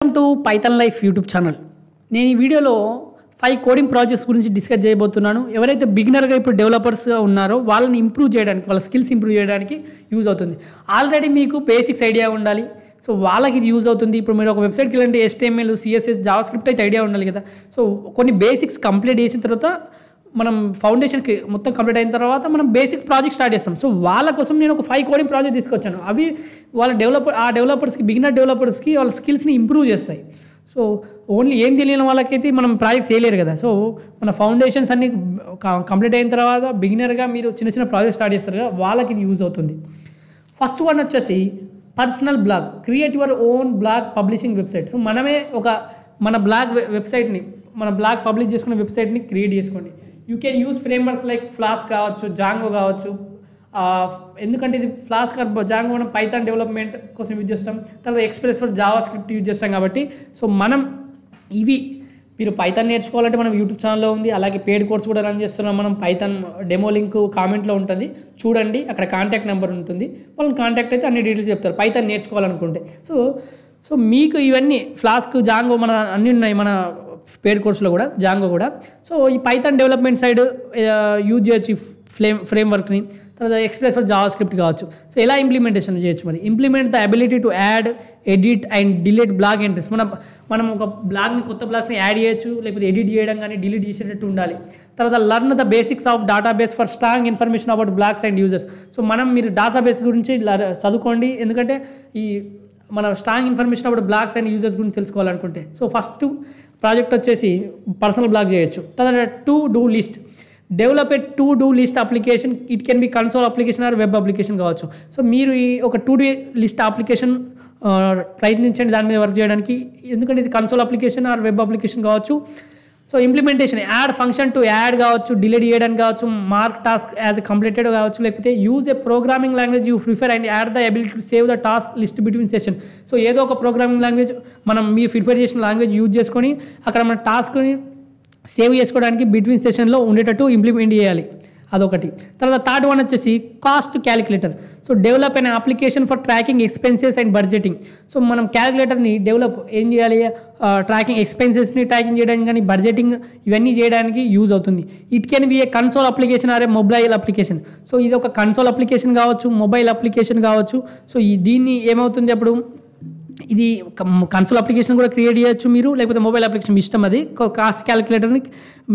Welcome to Python life YouTube channel. నేను ఈ వీడియోలో 5 కోడింగ్ ప్రాజెక్ట్స్ గురించి డిస్కస్ చేయబోతున్నాను. ఎవరైతే బిగినర్గా ఇప్పుడు డెవలపర్స్గా ఉన్నారో వాళ్ళని ఇంప్రూవ్ చేయడానికి, వాళ్ళ స్కిల్స్ ఇంప్రూవ్ చేయడానికి యూజ్ అవుతుంది. ఆల్రెడీ మీకు బేసిక్స్ ఐడియా ఉండాలి, సో వాళ్ళకి ఇది యూజ్ అవుతుంది. ఇప్పుడు మీరు ఒక వెబ్సైట్కి వెళ్ళంటే HTML, CSS, జావాస్క్రిప్ట్ అయితే ఐడియా ఉండాలి కదా. సో కొన్ని బేసిక్స్ కంప్లీట్ చేసిన తర్వాత మనం ఫౌండేషన్కి మొత్తం కంప్లీట్ అయిన తర్వాత మనం బేసిక్ ప్రాజెక్ట్ స్టార్ట్ చేస్తాం. సో వాళ్ళ కోసం నేను ఒక 5 కోడింగ్ ప్రాజెక్ట్ తీసుకొచ్చాను. అవి వాళ్ళ డెవలపర్స్కి, బిగినర్ డెవలపర్స్కి వాళ్ళ స్కిల్స్ని ఇంప్రూవ్ చేస్తాయి. సో ఓన్లీ ఏం తెలియని వాళ్ళకైతే మనం ప్రాజెక్ట్స్ చేయలేరు కదా. సో మన ఫౌండేషన్స్ అన్ని కంప్లీట్ అయిన తర్వాత బిగినర్గా మీరు చిన్న చిన్న ప్రాజెక్ట్ స్టార్ట్ చేస్తారు కదా, వాళ్ళకి ఇది యూజ్ అవుతుంది. ఫస్ట్ వన్ వచ్చేసి personal blog. Create your own blog publishing website. So మనమే మన బ్లాగ్ వెబ్సైట్ని, మన బ్లాగ్ పబ్లిష్ చేసుకున్న వెబ్సైట్ని క్రియేట్ చేసుకోండి. You can use frameworks like flask కావచ్చు, జాంగో కావచ్చు. ఎందుకంటే ఇది ఫ్లాస్క్ జాంగో మనం పైథాన్ డెవలప్మెంట్ కోసం యూజ్ చేస్తాం, తర్వాత express for Java script use చేస్తాం కాబట్టి. సో మనం ఇవి మీరు పైథాన్ నేర్చుకోవాలంటే మనం యూట్యూబ్ ఛానల్లో ఉంది, అలాగే పేడ్ కోర్స్ కూడా రన్ చేస్తున్నాం. మనం పైథాన్ డెమో లింక్ కామెంట్లో ఉంటుంది, చూడండి. అక్కడ కాంటాక్ట్ నెంబర్ ఉంటుంది, వాళ్ళని కాంటాక్ట్ అయితే అన్ని డీటెయిల్స్ చెప్తారు పైథాన్ నేర్చుకోవాలనుకుంటే. సో మీకు ఇవన్నీ ఫ్లాస్క్, జాంగో మన అన్నీ ఉన్నాయి మన పేడ్ కోర్సులో కూడా, జాంగో కూడా. సో ఈ పైథాన్ డెవలప్మెంట్ సైడ్ యూజ్ చేయొచ్చు ఫ్రేమ్వర్క్ని. తర్వాత ఎక్స్ప్రెస్ ఫర్ జావా స్క్రిప్ట్ కావచ్చు. సో ఎలా ఇంప్లిమెంటేషన్ చేయొచ్చు? మరి implement the ability to add, edit and delete blog entries. మనం ఒక బ్లాగ్ని, కొత్త బ్లాగ్స్ని యాడ్ చేయొచ్చు, లేకపోతే ఎడిట్ చేయడం కానీ డిలీట్ చేసేటట్టు ఉండాలి. తర్వాత learn the basics of database for strong information about blogs and users. So మీరు డేటాబేస్ గురించి చదువుకోండి, ఎందుకంటే ఈ మన స్ట్రాంగ్ ఇన్ఫర్మేషన్ అప్పుడు బ్లాగ్స్ అండ్ యూజర్స్ గురించి తెలుసుకోవాలనుకుంటే. సో ఫస్ట్ ప్రాజెక్ట్ వచ్చేసి పర్సనల్ బ్లాగ్ చేయొచ్చు. తర్వాత to do list. Develop a to do list application. It can be console application or web application కావచ్చు. సో మీరు ఈ ఒక టు డూ లిస్ట్ అప్లికేషన్ ప్రయత్నించండి దాని మీద వర్క్ చేయడానికి, ఎందుకంటే ఇది console application or web application కావచ్చు. So implementation, add function to add కావచ్చు, డిలీట్ చేయడానికి కావచ్చు, మార్క్ టాస్క్ యాజ్ కంప్లీటెడ్ కావచ్చు, లేకపోతే use a programming language you prefer and add the ability to save the task list between session. So ఏదో ఒక programming language మీరు prefer చేసిన language use చేసుకొని అక్కడ మన టాస్క్ని సేవ్ చేసుకోవడానికి బిట్వీన్ సెషన్లో ఉండేటట్టు ఇంప్లిమెంట్ చేయాలి, అదొకటి. తర్వాత థర్డ్ వన్ వచ్చేసి కాస్ట్ క్యాలిక్యులేటర్. సో డెవలప్ అయిన application for tracking expenses and budgeting. So మనం క్యాలిక్యులేటర్ని ఏం చేయాలి? ట్రాకింగ్ ఎక్స్పెన్సెస్ని ట్రాకింగ్ చేయడానికి కానీ, బడ్జెటింగ్ ఇవన్నీ చేయడానికి యూజ్ అవుతుంది. It can be a console application or a mobile application. So ఇది ఒక కన్సోల్ అప్లికేషన్ కావచ్చు, మొబైల్ అప్లికేషన్ కావచ్చు. సో దీన్ని ఏమవుతుంది అప్పుడు, ఇది కన్సోల్ అప్లికేషన్ కూడా క్రియేట్ చేయొచ్చు మీరు, లేకపోతే మొబైల్ అప్లికేషన్ ఇష్టం. అది కాస్ట్ క్యాలిక్యులేటర్ని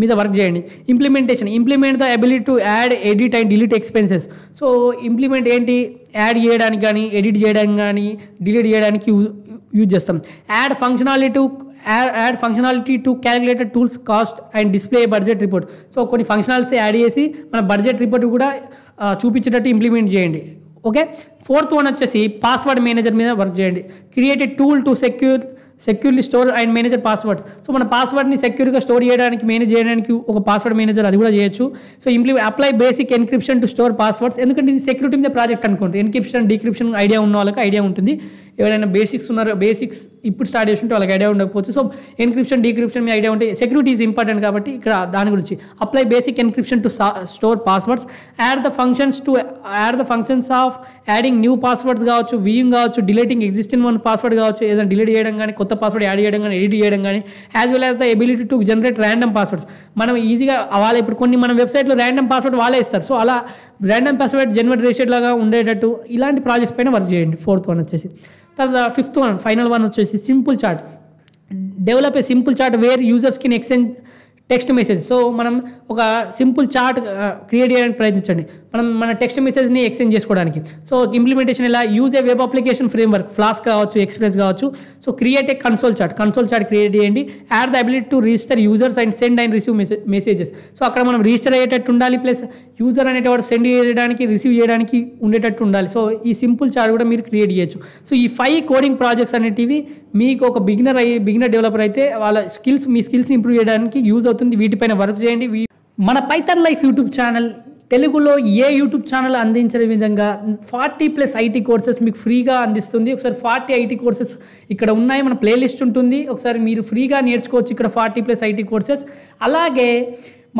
మీద వర్క్ చేయండి. Implement the ability to add, edit and delete expenses. So implement ఏంటి? యాడ్ చేయడానికి కానీ, ఎడిట్ చేయడానికి కానీ, డిలీట్ చేయడానికి యూజ్ చేస్తాం. Add functionality to calculator tools cost and display budget report. So కొన్ని ఫంక్షనాలిటీస్ యాడ్ చేసి మన బడ్జెట్ రిపోర్ట్ కూడా చూపించేటట్టు ఇంప్లిమెంట్ చేయండి. ఓకే. ఫోర్త్ వన్ వచ్చేసి పాస్వర్డ్ మేనేజర్ మీద వర్క్ చేయండి. Create a tool to securely store and manager passwords. So మన పాస్వర్డ్ని సెక్యూర్గా store చేయడానికి, మేనేజ్ చేయడానికి ఒక పాస్వర్డ్ మేనేజర్ అది కూడా చేయొచ్చు. So apply basic encryption to store passwords. ఎందుకంటే ఇది సెక్యూరిటీ మీద ప్రాజెక్ట్ అనుకోండి. ఎన్క్రిప్షన్, డీక్రిప్షన్ ఐడియా ఉన్న వాళ్ళకి ఐడియా ఉంటుంది. ఎవరైనా బేసిక్స్ ఇప్పుడు స్టార్ట్ చేసి ఉంటే వాళ్ళకి ఐడియా ఉండకపోవచ్చు. సో ఎన్క్రిప్షన్, డీక్రిప్షన్ మీద ఐడియా ఉంటే సెక్యూరిటీ ఈజ్ ఇంపార్టెంట్ కాబట్టి ఇక్కడ దాని గురించి apply basic encryption to store passwords. Add the functions of adding new passwords కావచ్చు, వ్యూయింగ్ కావచ్చు, డిలీటింగ్ ఎగ్జిస్టింగ్ వన్ పాస్వర్డ్ కావచ్చు, ఏదైనా డిలీట్ చేయడం కానీ, కొత్త పాస్వర్డ్ యాడ్ చేయడం కానీ, ఎడిట్ చేయడం కానీ, as well as the ability to generate random passwords. మనం ఈజీగా ఇప్పుడు కొన్ని మన వెబ్సైట్లో ర్యాండమ్ పాస్వర్డ్ వాళ్ళే ఇస్తారు. సో అలా ర్యాండమ్ పాస్వర్డ్ జనరేట్ లాగా ఉండేటట్టు ఇలాంటి ప్రాజెక్ట్స్ పైన వర్క్ చేయండి. ఫోర్త్ వన్ వచ్చేసి. తర్వాత ఫిఫ్త్ వన్, ఫైనల్ వన్ వచ్చేసి simple chart. Develop a simple chart where users can exchange text message. So మనం ఒక సింపుల్ చార్ట్ క్రియేట్ చేయడానికి ప్రయత్నించండి, మన టెక్స్ట్ మెసేజ్ని ఎక్స్చేంజ్ చేసుకోవడానికి. సో ఇంప్లిమెంటేషన్ ఎలా? Use a web application framework, Flask కావచ్చు, ఎక్స్ప్రెస్ కావచ్చు. So create a console chart create చేయండి. Add the ability to register users and send and receive messages. So అక్కడ మనం రిజిస్టర్ అయ్యేటట్టు ఉండాలి, ప్లస్ యూజర్ అనేటవాడు సెండ్ చేయడానికి, రిసీవ్ చేయడానికి ఉండేటట్టు ఉండాలి. సో ఈ సింపుల్ చార్ట్ కూడా మీరు క్రియేట్ చేయొచ్చు. సో ఈ 5 కోడింగ్ ప్రాజెక్ట్స్ అనేటివి మీకు ఒక బిగినర్ డెవలపర్ అయితే మీ స్కిల్స్ ఇంప్రూవ్ చేయడానికి యూజ్ అవుతుంది. వీటిపైన వర్క్ చేయండి. మన పైథాన్ లైఫ్ యూట్యూబ్ ఛానల్ తెలుగులో ఏ యూట్యూబ్ ఛానల్ అందించే విధంగా 40+ ఐటీ కోర్సెస్ మీకు ఫ్రీగా అందిస్తుంది. ఒకసారి 40 ఐటీ కోర్సెస్ ఇక్కడ ఉన్నాయి, మన ప్లేలిస్ట్ ఉంటుంది, ఒకసారి మీరు ఫ్రీగా నేర్చుకోవచ్చు ఇక్కడ 40+ ఐటీ కోర్సెస్. అలాగే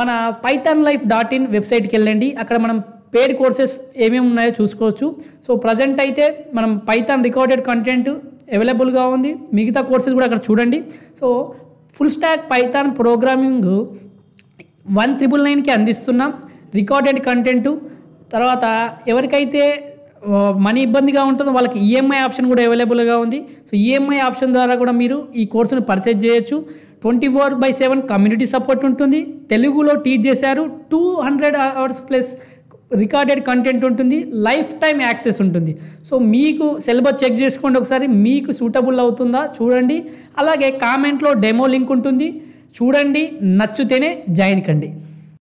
మన pythonlife.in వెబ్సైట్కి వెళ్ళండి, అక్కడ మనం पेड कोर्सेस ఏమేమి ఉన్నాయో చూసుకోవచ్చు। సో ప్రెజెంట్ అయితే మనం పైథాన్ రికార్డెడ్ కంటెంట్ అవైలబుల్గా ఉంది. మిగతా కోర్సెస్ కూడా అక్కడ చూడండి. So full stack Python programming 1999కి అందిస్తున్నాం. రికార్డెడ్ కంటెంటు, తర్వాత ఎవరికైతే మనీ ఇబ్బందిగా ఉంటుందో వాళ్ళకి ఈఎంఐ ఆప్షన్ కూడా అవైలబుల్గా ఉంది. సో ఈఎంఐ ఆప్షన్ ద్వారా కూడా మీరు ఈ కోర్సును పర్చేజ్ చేయొచ్చు. 24/7 కమ్యూనిటీ సపోర్ట్ ఉంటుంది. తెలుగులో టీచ్ చేశారు. 200 అవర్స్ ప్లస్ రికార్డెడ్ కంటెంట్ ఉంటుంది. లైఫ్ టైం యాక్సెస్ ఉంటుంది. సో మీకు సిలబస్ చెక్ చేసుకోండి ఒకసారి, మీకు సూటబుల్ అవుతుందా చూడండి. అలాగే కామెంట్లో డెమో లింక్ ఉంటుంది, చూడండి, నచ్చితేనే జాయిన్ కండి.